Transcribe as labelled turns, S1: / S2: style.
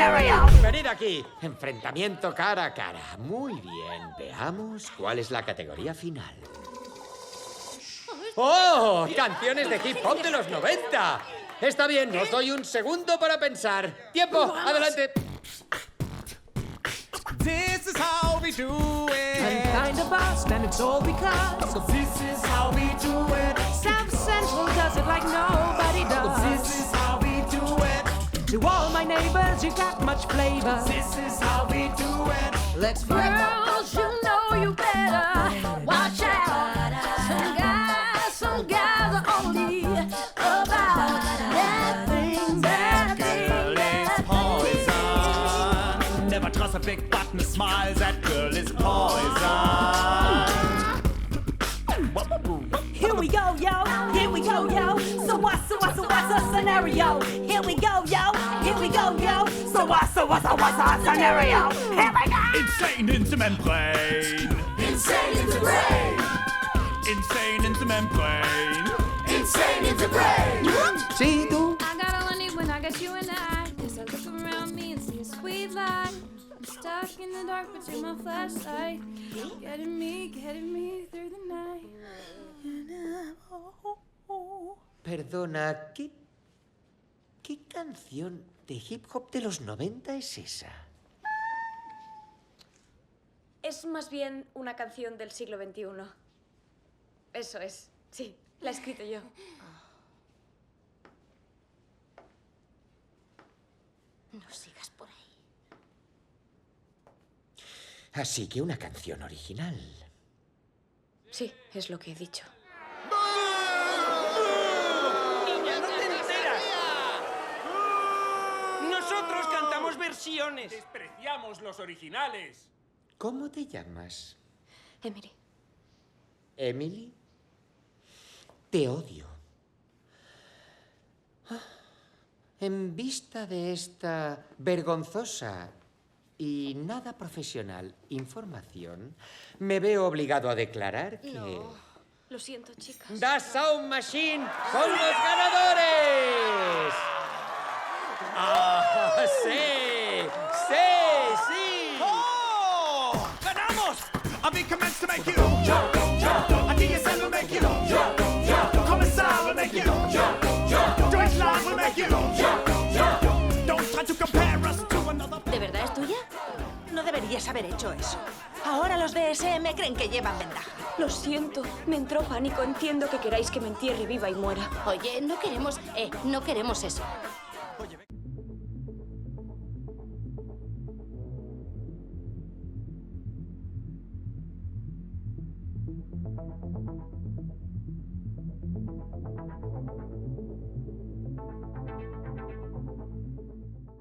S1: scenario.
S2: Venid aquí. Enfrentamiento cara a cara. Muy bien. Veamos cuál es la categoría final. ¡Oh! Canciones de hip hop de los 90. Está bien, os doy un segundo para pensar. ¡Tiempo! ¡Adelante!
S3: This is how we do it.
S4: I'm kind of boss, and it's all because
S3: This is how we do it.
S4: South Central does it like nobody
S3: This
S4: does.
S3: is how we do it.
S4: To all my neighbors, you got much flavor.
S3: This is how we do it.
S4: Let's fight.
S1: Girls, you know you better watch out. Some guys are only about that thing, that
S3: Girl is poison. Never trust a big button smile. That girl is poison.
S4: Here we go, yo. Here we go, yo. So what's the scenario? Here we go, yo. Here we go, yo. So what's the scenario? Here we go.
S3: Insane in the membrane.
S1: insane in the brain.
S3: Insane in the membrane.
S1: Insane in the brain.
S2: Sí, tú.
S5: I got all I need when I got you and I. Cause I look around me and see a sweet light. I'm stuck in the dark between my flashlight. Getting me through the night.
S2: Perdona, ¿qué canción de hip hop de los 90 es esa?
S5: Es más bien una canción del siglo XXI. Eso es, sí, la he escrito yo.
S1: No sigas por ahí.
S2: Así que una canción original.
S5: Sí, es lo que he dicho.
S6: ¡Niña, no te enteras! Nosotros cantamos versiones.
S3: Despreciamos los originales.
S2: ¿Cómo te llamas?
S5: Emily.
S2: ¿Emily? Te odio. En vista de esta vergonzosa y nada profesional información, me veo obligado a declarar que...
S5: No, lo siento, chicas.
S2: The Sound Machine son los ganadores. ¡Ah, sí! ¡Sí, sí!
S3: ¡Oh! ¡Ganamos! A mí commence to make you jump, jump. A DSL will make you jump, jump. Commissar will make you jump, jump. Deutschland will make you jump, jump. Don't try to compare us to another.
S7: ¿De verdad es tuya? No deberías haber hecho eso. Ahora los DSM creen que llevan ventaja.
S5: Lo siento, me entró pánico. Entiendo que queráis que me entierre viva y muera.
S1: Oye, no queremos eso.